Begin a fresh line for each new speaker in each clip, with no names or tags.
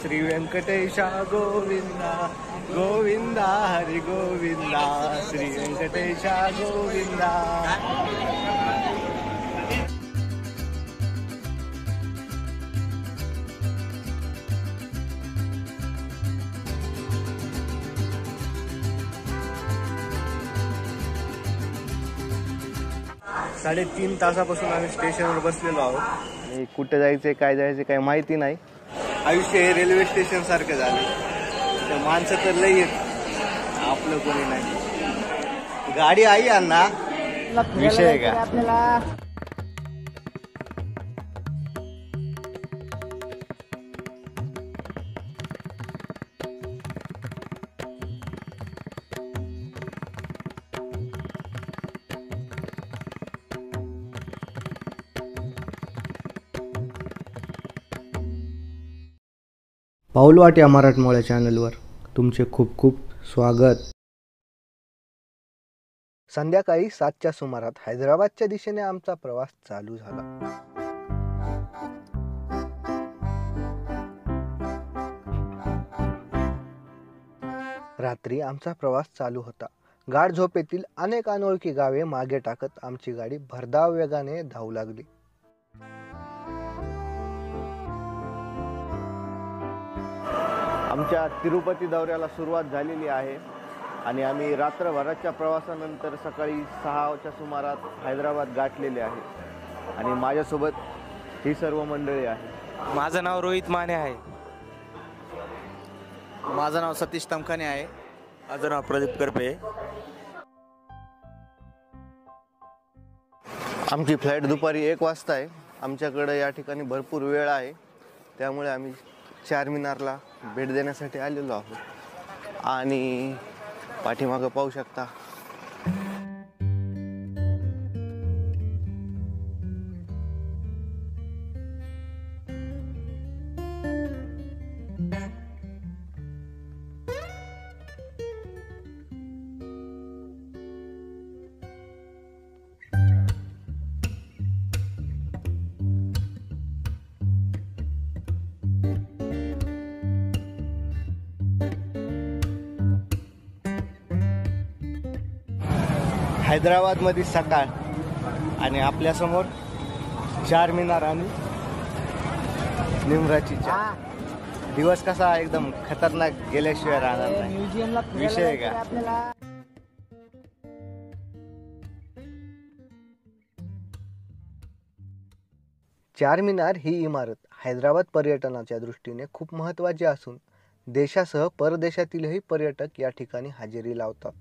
श्री व्यंकटेशा गोविंदा गोविंदा हरी गोविंदा श्री व्यंकटेशा गोविंदा. साडेतीन तासापासून आम्ही स्टेशनवर बसलेलो आहोत आणि कुठे जायचे काय जायचे काही माहिती नाही. आयुष्य हे रेल्वे स्टेशन सारखं झालं. माणसं तर लई येत, आपलं कोणी नाही. गाडी आई अण्णा विषय का आपल्याला. पाऊलवाट या मराठमोळ्या चॅनलवर तुमचे खूप खूप स्वागत. संध्याकाळी 7च्या सुमारात हैदराबादच्या दिशेने आमचा प्रवास चालू झाला. रात्री आमचा प्रवास चालू होता. गाढ झोपेतील अनेक अनोळखी गावे मागे टाकत आमची गाडी भरधाव वेगाने धावू लागली. आमच्या तिरुपती दौऱ्याला सुरुवात झालेली आहे आणि आम्ही रात्रभराच्या प्रवासानंतर सकाळी 6च्या सुमारात हैदराबाद गाठलेले आहे आणि माझ्यासोबत ही सर्व मंडळी आहे.
माझं नाव रोहित माने आहे.
माझं नाव सतीश तमखाने आहे.
माझं नाव प्रदीप करपे.
आमची फ्लाईट दुपारी 1 वाजता आहे. आमच्याकडे या ठिकाणी भरपूर वेळ आहे, त्यामुळे आम्ही चारमिनारला भेट देण्यासाठी आलेलो आहोत आणि पाठीमागं पाहू शकता हैदराबादमध्ये सकाळ आणि आपल्यासमोर चारमिनार आणि निमराची चहा. दिवस कसा एकदम खतरनाक गेल्याशिवाय राहणार नाही. विषय का चारमिनार ही इमारत हैदराबाद पर्यटनाच्या दृष्टीने खूप महत्त्वाची असून देशासह परदेशातीलही पर्यटक या ठिकाणी हजेरी लावतात.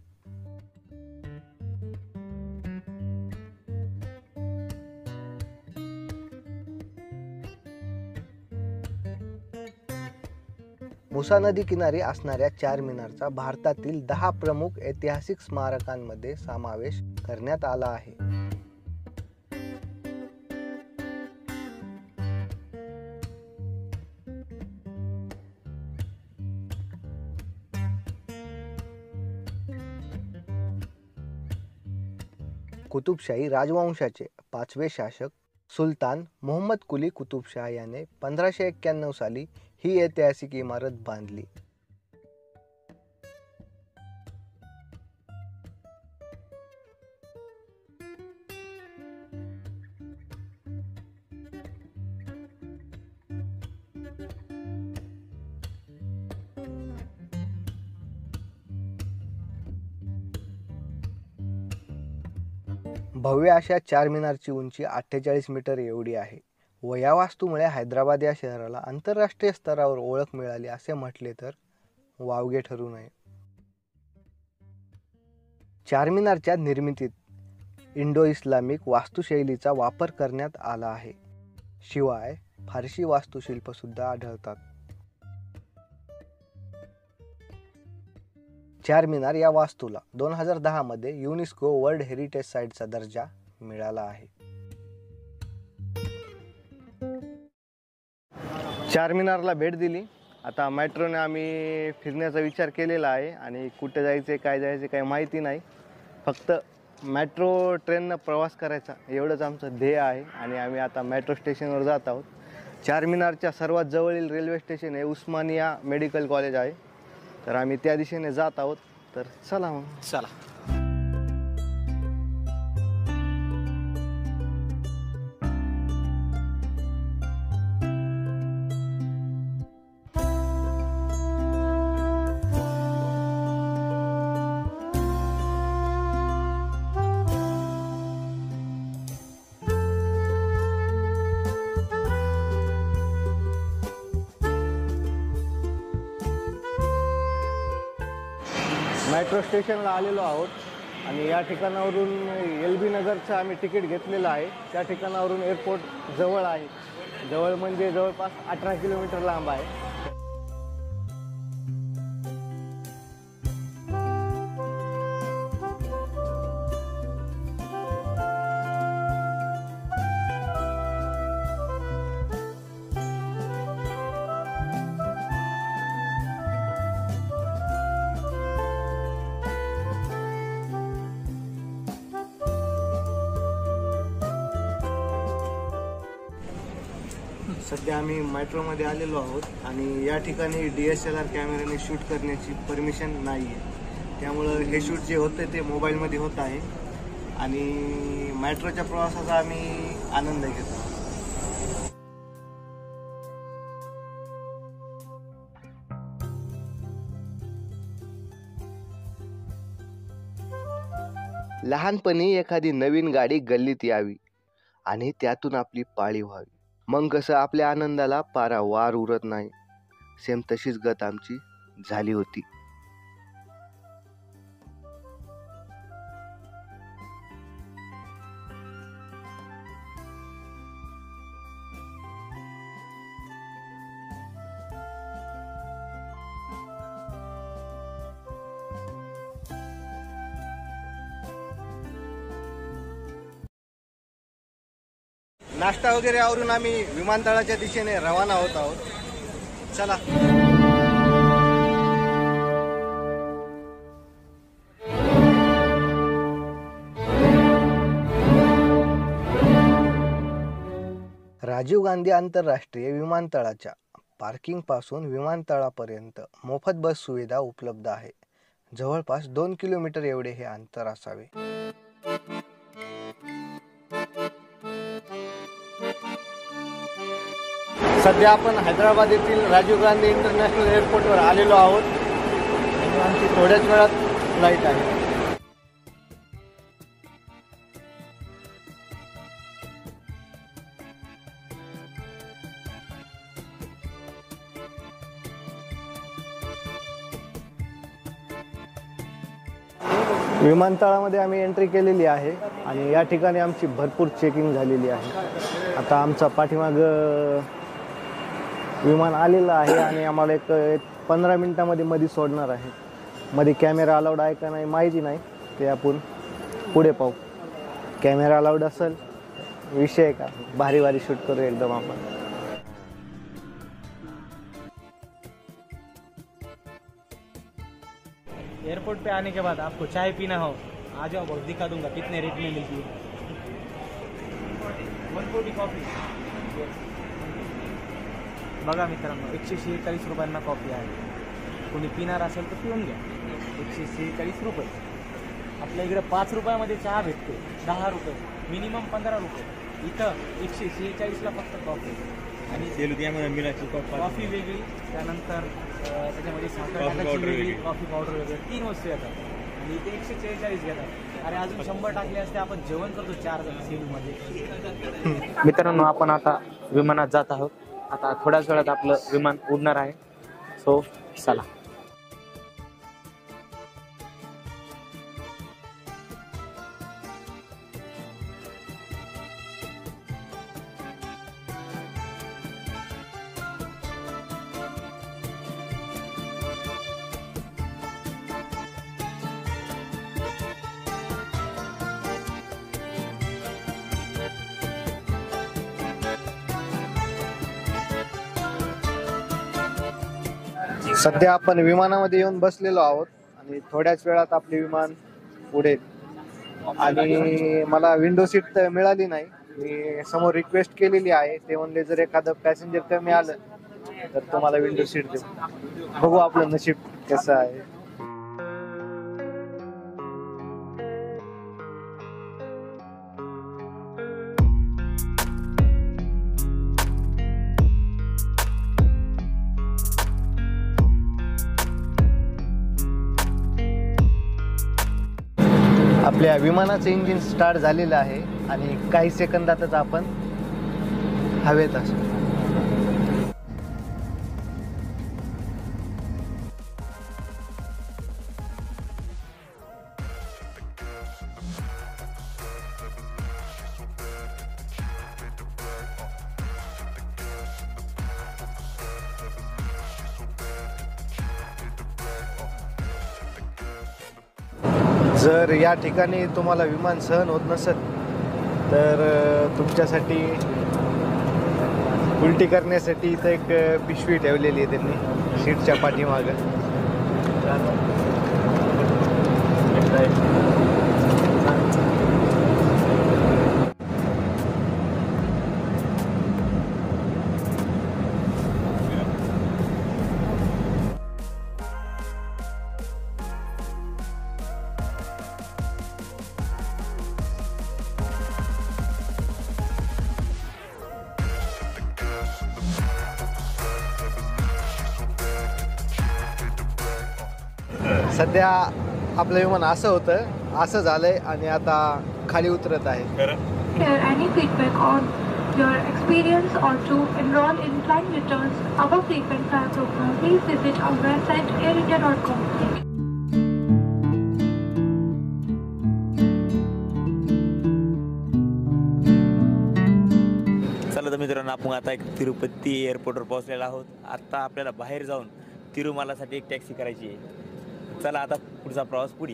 मुसा नदी किनारी असणाऱ्या चारमिनारचा भारतातील 10 प्रमुख ऐतिहासिक स्मारकांमध्ये समावेश करण्यात आला आहे. कुतुबशाही राजवंशाचे 5वे शासक सुलतान मोहम्मद कुली कुतुबशाह याने 1591 साली ही ऐतिहासिक इमारत बांधली. भव्य अशा चारमिनारची उंची 48 मीटर एवढी आहे व या वास्तूमुळे हैदराबाद या शहराला आंतरराष्ट्रीय स्तरावर ओळख मिळाली असे म्हटले तर वावगे ठरू नये. चारमिनारच्या निर्मितीत इंडो इस्लामिक वास्तुशैलीचा वापर करण्यात आला आहे. शिवाय फारसी वास्तुशिल्प सुद्धा आढळतात. चारमिनार या वास्तूला 2010 मध्ये युनेस्को वर्ल्ड हेरिटेज साइटचा दर्जा मिळाला आहे. चारमिनारला भेट दिली. आता मेट्रोने आम्ही फिरण्याचा विचार केलेला आहे आणि कुठे जायचे काय जायचे काही माहिती नाही. फक्त मेट्रो ट्रेननं प्रवास करायचा एवढंच आमचं ध्येय आहे आणि आम्ही आता मेट्रो स्टेशनवर जात आहोत. चारमिनारच्या सर्वात जवळील रेल्वे स्टेशन हे उस्मानिया मेडिकल कॉलेज आहे. तर आम्ही त्या दिशेने जात आहोत. तर चला मग.
चला.
मेट्रो स्टेशनला आलेलो आहोत आणि या ठिकाणावरून LB नगरचं आम्ही तिकीट घेतलेलं आहे. त्या ठिकाणावरून एअरपोर्ट जवळ आहे. जवळ म्हणजे जवळपास 18 किलोमीटर लांब आहे. सध्या आम्ही मेट्रोमध्ये आलेलो आहोत आणि या ठिकाणी DSLR कॅमेऱ्याने शूट करण्याची परमिशन नाही आहे. त्यामुळं हे शूट जे होतं ते मोबाईलमध्ये होत आहे आणि मेट्रोच्या प्रवासाचा आम्ही आनंद घेतो. लहानपणी एखादी नवीन गाडी गल्लीत यावी आणि त्यातून आपली पाळी व्हावी. मग कसं आपल्या आनंदाला पारा वार उरत नाही. सेम तशीच गत आमची झाली होती. नाश्ता वगैरे आवरून आम्ही विमानतळाच्या दिशेने रवाना होत आहोत. चला. राजीव गांधी आंतरराष्ट्रीय विमानतळाच्या पार्किंग पासून विमानतळापर्यंत मोफत बस सुविधा उपलब्ध आहे. जवळपास 2 किलोमीटर एवढे हे अंतर असावे. सध्या आपण हैदराबाद येथील राजीव गांधी इंटरनॅशनल एअरपोर्टवर आलेलो आहोत आणि आमची थोड्याच वेळात फ्लाईट आहे. विमानतळामध्ये आम्ही एंट्री केलेली आहे आणि या ठिकाणी आमची भरपूर चेकिंग झालेली आहे. आता आमचा पाठीमाग विमान आलेलं आहे आणि आम्हाला एक 15 मिनिटांमध्ये मध्ये सोडणार आहे. मध्ये कॅमेरा अलाउड आहे का नाही माहिती नाही, ते आपण पुढे पाहू. कॅमेरा अलाउड असेल विषय का भारी भारी शूट करू एकदम आपण.
एयरपोर्ट पे आने के बाद आपको चाय पीना हो, आ जाओ, बहुत दिखा दूंगा कितने रेट में मिलती है. 140 कॉफी. बघा मित्रांनो, 146 रुपयांना कॉफी आहे. कोणी पिणार असेल तर पिऊन घ्या. 146 रुपये. आपल्या इकडे 5 रुपयामध्ये चहा भेटते, 10 रुपये, मिनिमम 15 रुपये. इथं 146ला फक्त कॉफी आणि कॉफी वेगळी, त्यानंतर त्याच्यामध्ये साखर टाकायची वेगळी, कॉफी पावडर वेगळी, 3 वस्तू येतात आणि इथे 146 घेतात. अरे अजून 100 टाकले असते, आपण जेवण करतो 4 जण सेलूमध्ये.
मित्रांनो, आपण आता विमानात जात आहोत. आता थोड्याच वेळात आपलं विमान उडणार आहे. सो चला.
सध्या आपण विमानामध्ये येऊन बसलेलो आहोत आणि थोड्याच वेळात आपले विमान उडेल. आणि मला विंडो सीट तर मिळाली नाही, मी समोर रिक्वेस्ट केलेली आहे. ते म्हणले जर एखादं पॅसेंजर कमी आलं तर तुम्हाला विंडो सीट देऊ. बघू आपलं नशीब कसं आहे. आपल्या विमानाचं इंजिन स्टार्ट झालेलं आहे आणि काही सेकंदातच आपण हवेत असू. जर या ठिकाणी तुम्हाला विमान सहन होत नसेल तर तुमच्यासाठी उलटी करण्यासाठी इथं एक पिशवी ठेवलेली आहे त्यांनी सीटच्या पाठीमागं. सध्या आपलं विमान असं होतं, असं झालंय आणि आता खाली उतरत आहे.
Share any feedback on your experience or to enroll in flight returns, our frequent flyer program, please visit our website airindia.com.
चला तर मित्रांनो, आपण आता एक तिरुपती एअरपोर्टवर पोहोचलेलो आहोत. आता आपल्याला बाहेर जाऊन तिरुमलासाठी एक टॅक्सी करायची आहे. चला आता पुढचा प्रवास पुढे.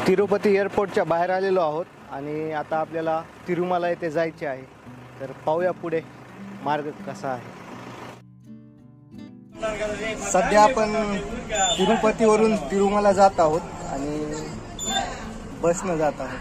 तिरुपती एअरपोर्टच्या बाहेर आलेलो आहोत आणि आता आपल्याला तिरुमला येथे जायचे आहे. तर पाहूया पुढे मार्ग कसा आहे. सध्या आपण तिरुपतीवरून तिरुमला जात आहोत आणि बसनं जात आहोत.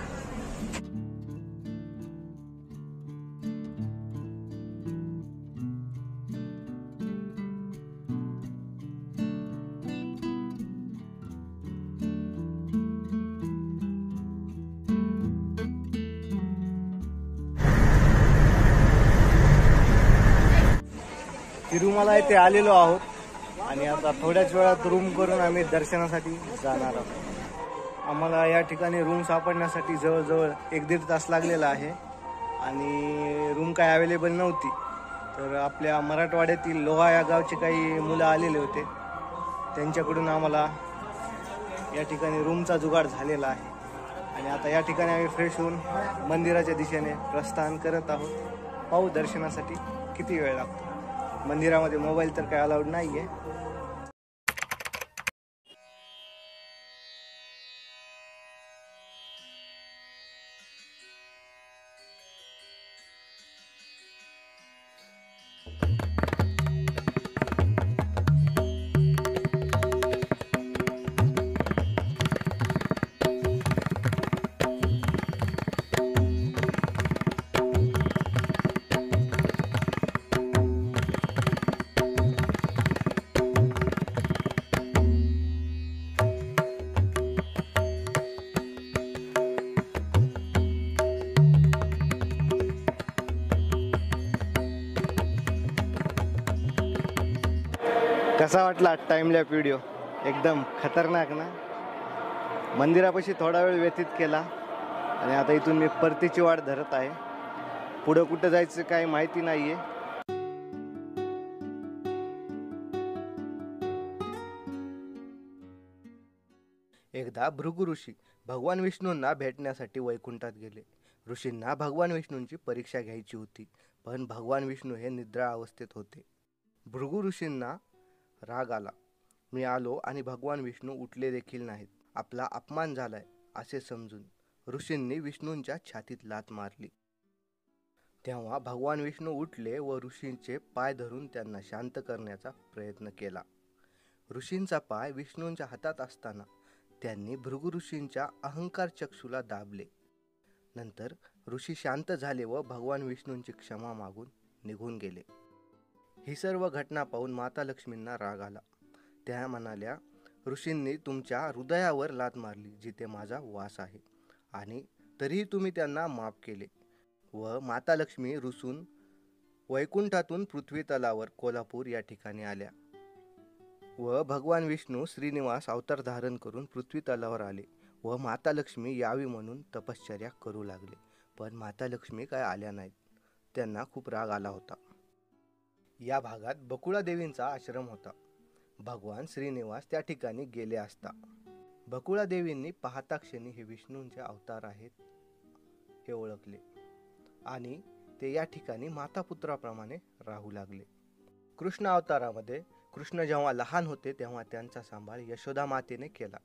तिरुमला येथे आलेलो आहोत आणि आता थोड्याच वेळात रूम करून आम्ही दर्शनासाठी जाणार आहोत. आम्हाला या ठिकाणी रूम सापडण्यासाठी जवळजवळ 1-1.5 तास लागलेला आहे आणि रूम काय अवेलेबल नव्हती. तर आपल्या मराठवाड्यातील लोहा या गावचे काही मुलं आलेले होते, त्यांच्याकडून आम्हाला या ठिकाणी रूमचा जुगाड झालेला आहे आणि आता या ठिकाणी आम्ही फ्रेश होऊन मंदिराच्या दिशेने प्रस्थान करत आहोत. पाहू दर्शनासाठी किती वेळ लागतो. मंदिरामध्ये मोबाईल तर काय अलाउड नाही आहे. कसा वाटला टाइमलॅप व्हिडिओ? एकदम खतरनाक ना. मंदिरापाशी थोडा वेळ व्यतीत केला आणि आता इथून मी परतीची वाट धरत आहे. पुढं कुठं जायचं काही माहिती नाहीये. एकदा भृगु ऋषी भगवान विष्णूंना भेटण्यासाठी वैकुंठात गेले. ऋषींना भगवान विष्णूंची परीक्षा घ्यायची होती, पण भगवान विष्णू हे निद्रा अवस्थेत होते. भृगु ऋषींना राग आला. मी आलो आणि भगवान विष्णू उठले देखील नाहीत. आपला अपमान झालाय असे समजून ऋषींनी विष्णूंच्या छातीत लाथ मारली. तेव्हा भगवान विष्णू उठले व ऋषींचे पाय धरून त्यांना शांत करण्याचा प्रयत्न केला. ऋषींचा पाय विष्णूंच्या हातात असताना त्यांनी भृगु ऋषींच्या अहंकार चक्षुला दाबले. नंतर ऋषी शांत झाले व भगवान विष्णूंची क्षमा मागून निघून गेले. ही सर्व घटना पाहून माता लक्ष्मींना राग आला. त्या म्हणाल्या, ऋषींनी तुमच्या हृदयावर लाथ मारली जिथे माझा वास आहे आणि तरीही तुम्ही त्यांना माफ केले. व माता लक्ष्मी रुसून वैकुंठातून पृथ्वी तलावर कोल्हापूर या ठिकाणी आल्या व भगवान विष्णू श्रीनिवास अवतार धारण करून पृथ्वी तलावर आले व माता लक्ष्मी यावी म्हणून तपश्चर्या करू लागले. पण माता लक्ष्मी काय आल्या नाहीत. त्यांना खूप राग आला होता. या भागात बकुळा देवींचा आश्रम होता. भगवान श्रीनिवास त्या ठिकाणी गेले असता बकुळा देवींनी पाहता क्षणी हे विष्णूंचे अवतार आहेत हे ओळखले आणि ते या ठिकाणी माता पुत्राप्रमाणे राहू लागले. कृष्ण अवतारामध्ये कृष्ण जेव्हा लहान होते तेव्हा त्यांचा सांभाळ यशोदा मातेने केला.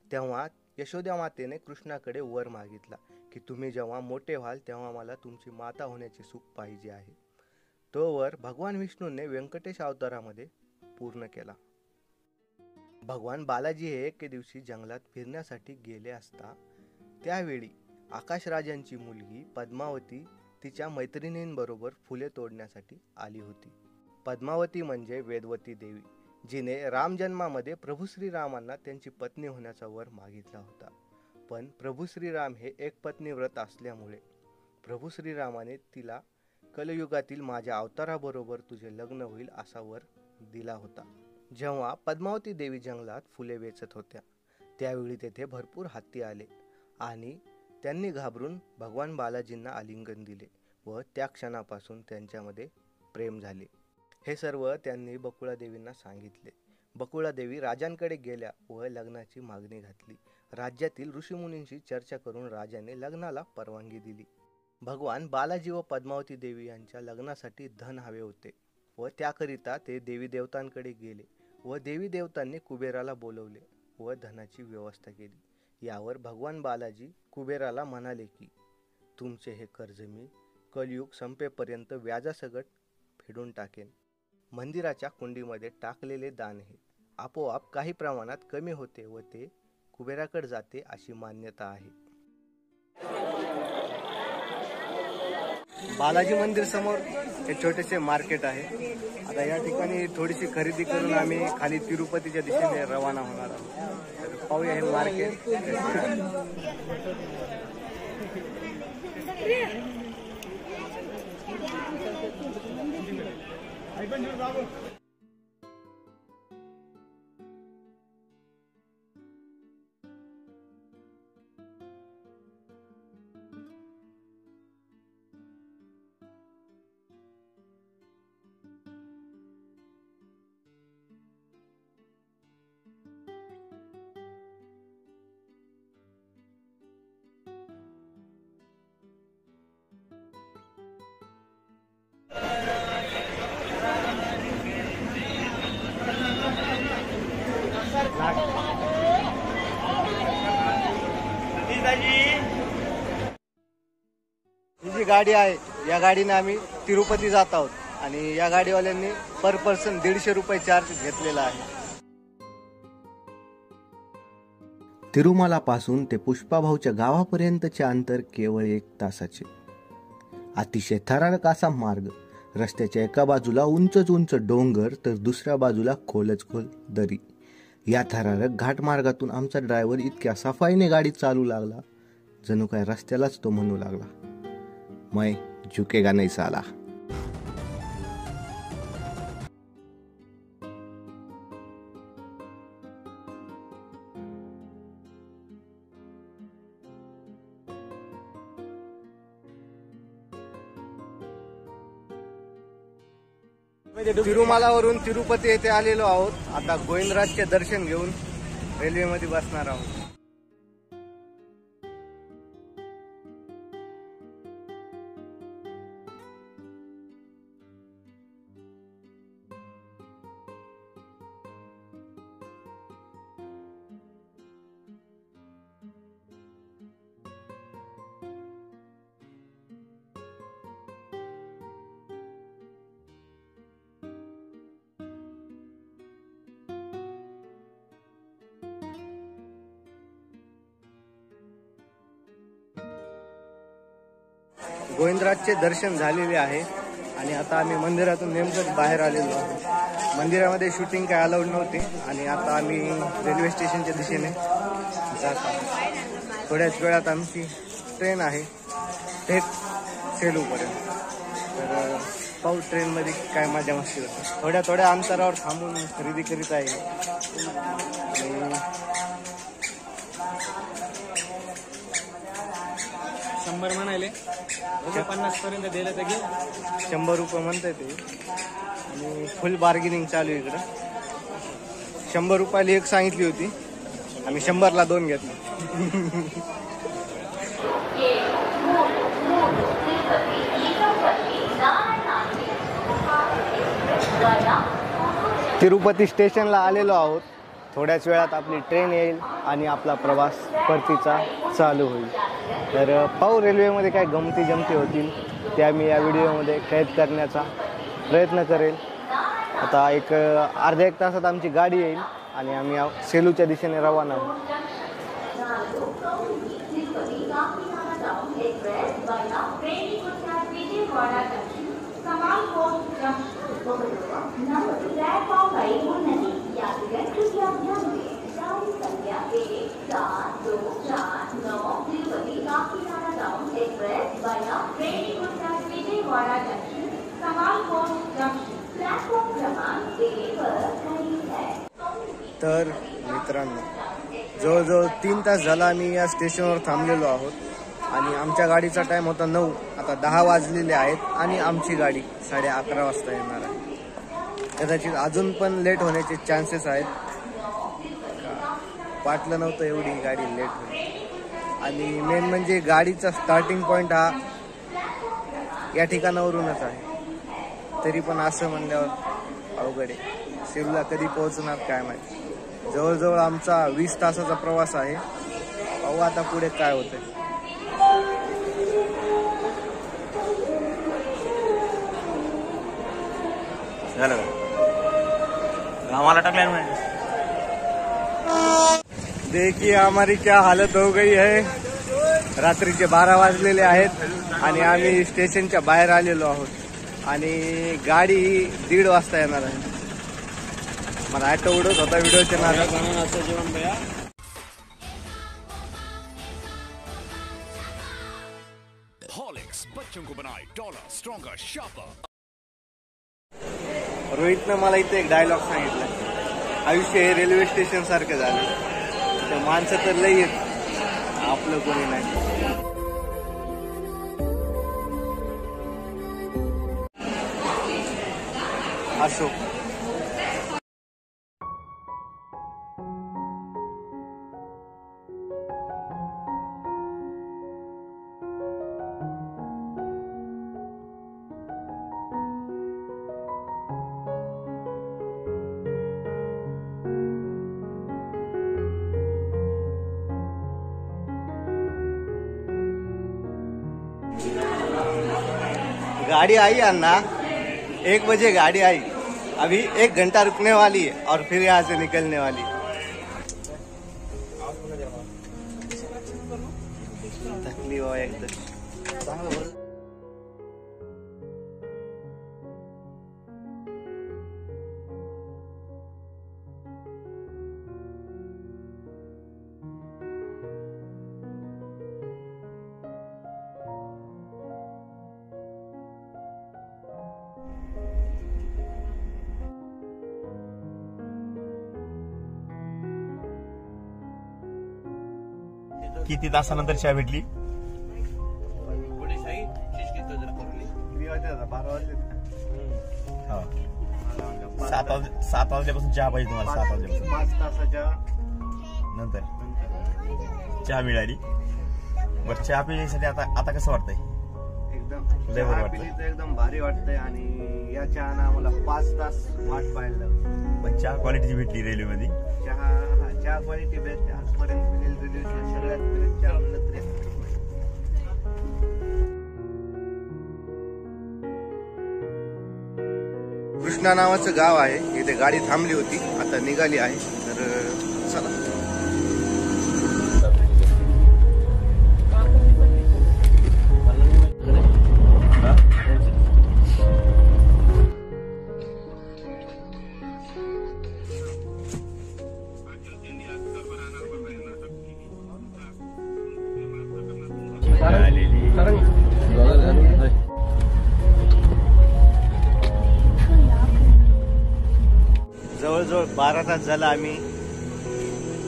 तेव्हा यशोदा मातेने कृष्णाकडे वर मागितला की तुम्ही जेव्हा मोठे व्हाल तेव्हा मला तुमची माता होण्याचे सुख पाहिजे आहे. तो वर भगवान विष्णूने व्यंकटेश अवतारामध्ये पूर्ण केला. भगवान बालाजी हे एके दिवशी जंगलात फिरण्यासाठी गेले असता त्यावेळी आकाशराजांची मुलगी पद्मावती तिच्या मैत्रिणींबरोबर फुले तोडण्यासाठी आली होती. पद्मावती म्हणजे वेदवती देवी, जिने राम जन्मामध्ये प्रभू श्रीरामांना त्यांची पत्नी होण्याचा वर मागितला होता. पण प्रभू श्रीराम हे एक पत्नी व्रत असल्यामुळे प्रभू श्रीरामाने तिला कलयुगातील माझ्या अवताराबरोबर तुझे लग्न होईल असा वर दिला होता. जेव्हा पद्मावती देवी जंगलात फुले वेचत होत्या त्यावेळी तेथे भरपूर हत्ती आले आणि त्यांनी घाबरून भगवान बालाजींना आलिंगन दिले व त्या क्षणापासून त्यांच्यामध्ये प्रेम झाले. हे सर्व त्यांनी बकुळा देवींना सांगितले. बकुळा देवी राजांकडे गेल्या व लग्नाची मागणी घातली. राज्यातील ऋषीमुनींशी चर्चा करून राजाने लग्नाला परवानगी दिली. भगवान बालाजी व पद्मावती देवी यांच्या लग्नासाठी धन हवे होते व त्याकरिता ते देवी देवतांकडे गेले व देवी देवतांनी कुबेराला बोलवले व धनाची व्यवस्था केली. यावर भगवान बालाजी कुबेराला म्हणाले की तुमचे हे कर्ज मी कलियुग संपेपर्यंत व्याजासकट फेडून टाकेन. मंदिराच्या कुंडीमध्ये टाकलेले दान हे आपोआप काही प्रमाणात कमी होते व ते कुबेराकडे जाते अशी मान्यता आहे. बालाजी मंदिर समोर हे छोटेसे मार्केट आहे. आता या ठिकाणी थोडीशी खरेदी करून आम्ही खाली तिरुपतीच्या दिशेने रवाना होणार आहोत. तर पाहूया हे मार्केट. ही जी गाडी आहे या गाडीने आम्ही तिरुपती जात आहोत आणि या गाडीवाल्यांनी पर पर्सन 150 रुपये चार्ज घेतलेला आहे. तिरुमलापासून ते पुष्पाभाऊच्या गावापर्यंतचे अंतर केवळ 1 तासाचे. अतिशय थरारक असा मार्ग. रस्त्याच्या एका बाजूला उंचच उंच डोंगर तर दुसऱ्या बाजूला खोलच खोल दरी. या थरारक घाटमार्गातून आमचा ड्रायव्हर इतक्या सफाईने गाडी चालू लागला जणू काय रस्त्यालाच तो म्हणू लागला, मैं झुकेगा नहीं साला. तिरुमलावरून तिरुपती येथे आलेलो आहोत. आता गोविंदराजचे दर्शन घेऊन रेल्वेमध्ये बसणार आहोत. गोविंदराजचे दर्शन झालेले आहे आणि आता आम्ही मंदिरातून नेमकंच बाहेर आलेलो आहोत. मंदिरामध्ये शूटिंग काय अलाउड नव्हते आणि आता आम्ही रेल्वे स्टेशनच्या दिशेने जात आहोत. थोड्याच वेळात आमची ट्रेन आहे थेट सेलूपर्यंत. तर पाहू ट्रेनमध्ये काय मजा मस्ती होते. थोड्या अंतरावर थांबून खरेदी करीत आहे.
100 म्हणाले 50 पर्यंत दिलं तर घे.
100 रुपये म्हणताय ते आणि फुल बार्गेनिंग चालू आहे इकडं. 100 रुपयाला एक सांगितली होती, आम्ही 100ला 2 घेतले. तिरुपती स्टेशनला आलेलो आहोत. थोड्याच वेळात आपली ट्रेन येईल आणि आपला प्रवास परतीचा चालू होईल. तर पाहू रेल्वेमध्ये काय गमती जमती होतील त्या मी या व्हिडिओमध्ये कैद करण्याचा प्रयत्न करेल. आता एक अर्ध्या एक तासात आमची गाडी येईल आणि आम्ही सेलूच्या दिशेने रवाना आहोत. तर मित्रांनो, जवळजवळ 3 तास झाला आम्ही या स्टेशनवर थांबलेलो आहोत आणि आमच्या गाडीचा टाइम होता 9. आता 10 वाजलेले आहेत आणि आमची गाडी 11:30 वाजता येणार आहे. कदाचित अजून पण लेट होण्याचे चान्सेस आहेत. वाटलं नव्हतं एवढी गाडी लेट होईल. आणि मेन म्हणजे गाडीचा स्टार्टिंग पॉईंट हा या ठिकाणावरूनच आहे. तरी पण असं म्हणल्यावर अवघड आहे. सेलूला कधी पोहोचणार काय माहिती. जवळजवळ आमचा 20 तासाचा प्रवास आहे. पाहू आता पुढे काय होतंय.
झालं का आम्हाला टाकल्या.
देखिए हमारी क्या हालत हो गई है. रात्रीचे 12 वाजलेले आहेत आणि आम्ही स्टेशनच्या बाहेर आलेलो आहोत आणि गाडी 1:30 वाजता येणार आहे. मला ऑटो उडत होता व्हिडिओच्या नादात. रोहितनं मला इथे एक डायलॉग सांगितला, आयुष्य हे रेल्वे स्टेशन सारखं झालं. त्या माणसं तर लई येत, आपलं कोणी नाही. असो. गाड़ी आई अन्ना, 1 बजे गाड़ी आई. अभी 1 घंटा रुकने वाली है और फिर यहाँ से निकलने वाली. थकली हो एकदम.
किती तासानंतर चहा भेटली. 7 वाजल्यापासून चहा पाहिजे तुम्हाला. 7 वाजल्यापासून
5 तासाच्या
नंतर चहा मिळाली. बरं, चहा पिण्यासाठी आता कसं वाटतंय.
एकदम
लय बरं वाटतं.
एकदम भारी वाटतंय. आणि या चहाना मला 5 तास वाट पाहायला.
पण चहा क्वालिटीची भेटली रेल्वेमध्ये.
चहा क्वालिटी बेस्ट. आजपर्यंत रेल्वे सगळ्यात बेस्ट चहा म्हणलं तरी. कृष्णा नावाचं गाव आहे, इथे गाडी थांबली होती, आता निघाली आहे. तर चला. जवळजवळ 12 तास झाला आम्ही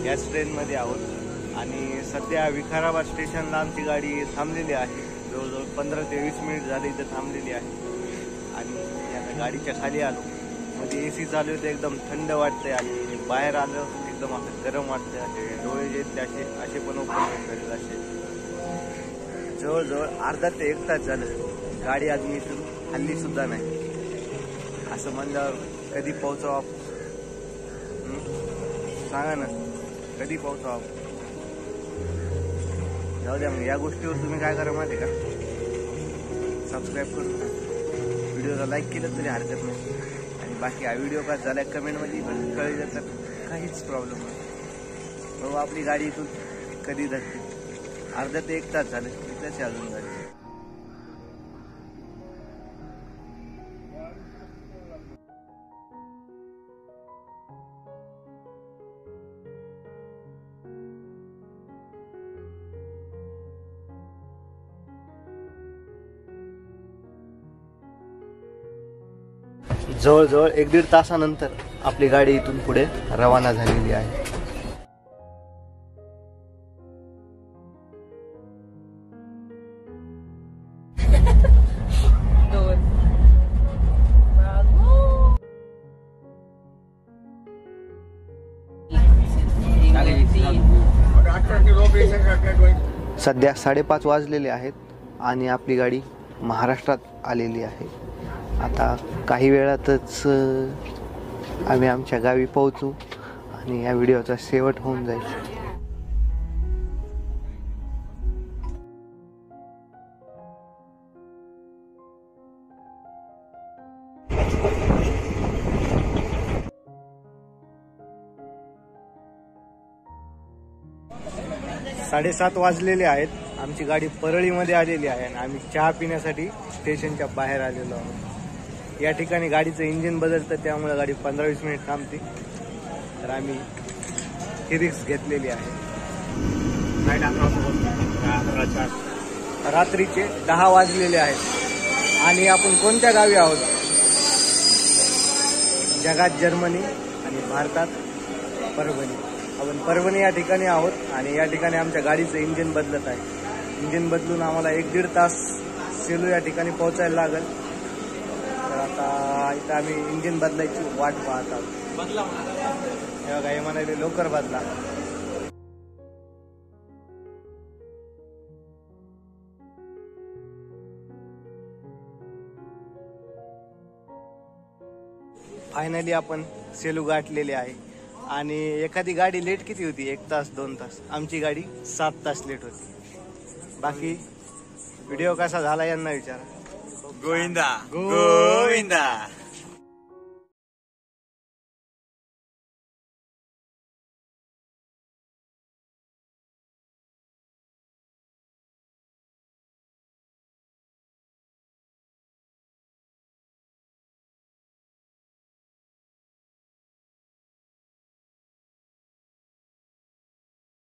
याच ट्रेनमध्ये आहोत आणि सध्या विकाराबाद स्टेशनला आमची गाडी थांबलेली आहे. जवळजवळ 15 ते 20 मिनिट झाले इथे थांबलेली आहे आणि आता गाडीच्या खाली आलो. मध्ये AC चालू होते, एकदम थंड वाटते आणि बाहेर आलं एकदम असं गरम वाटते. असे डोळे जे असे पण ओपन करेल असे. जवळजवळ अर्धा ते 1 तास झालं गाडी अजून इथून हल्ली सुद्धा नाही. असं म्हणल्यावर कधी पोहोचावं सांगा ना, कधी पोहोचावं? जाऊ द्या. मग या गोष्टीवर तुम्ही काय करा माहिती का, सबस्क्राईब करून व्हिडिओला लाईक केलं तरी हरकत नाही. आणि बाकी हा व्हिडिओ का झाला कमेंटमध्ये पण कळलं तर काहीच प्रॉब्लेम नाही. भाऊ आपली गाडी इथून कधी धरते? अर्धा ते 1 तास झालं इथंच अजून गाडी. जवळजवळ 1-1.5 तासानंतर आपली गाडी इथून पुढे रवाना झालेली आहे. सध्या 5:30 वाजलेले आहेत आणि आपली गाडी महाराष्ट्रात आलेली आहे. आता काही वेळातच आम्ही आमच्या गावी पोहोचू आणि या व्हिडिओचा शेवट होऊन जाईल. साडेसात वाजलेले आहेत. आमची गाडी परळीमध्ये आलेली आहे आणि आम्ही चहा पिण्यासाठी स्टेशनच्या बाहेर आलेलो आहोत. या ठिकाणी गाडीचं इंजिन बदलतं, त्यामुळे गाडी 15-20 मिनिट थांबते. तर आम्ही ही रिस्क घेतलेली आहे. रात्रीचे 10 वाजलेले आहेत आणि आपण कोणत्या गावी आहोत? जगात जर्मनी आणि भारतात परभणी. आपण परभणी या ठिकाणी आहोत आणि या ठिकाणी आमच्या गाडीचं इंजिन बदलत आहे. इंजिन बदलून आम्हाला 1-1.5 तास सेलू या ठिकाणी पोहोचायला लागेल. तर आता इथं आम्ही इंजिन बदलायची वाट पाहत आहोत. तेव्हा काही म्हणाले लवकर बदला. फायनली आपण सेलू गाठलेले आहे आणि एखादी गाडी लेट किती होती? 1 तास 2 तास. आमची गाडी 7 तास लेट होती. बाकी व्हिडिओ कसा झाला यांना विचारा.
गोविंदा गोविंदा.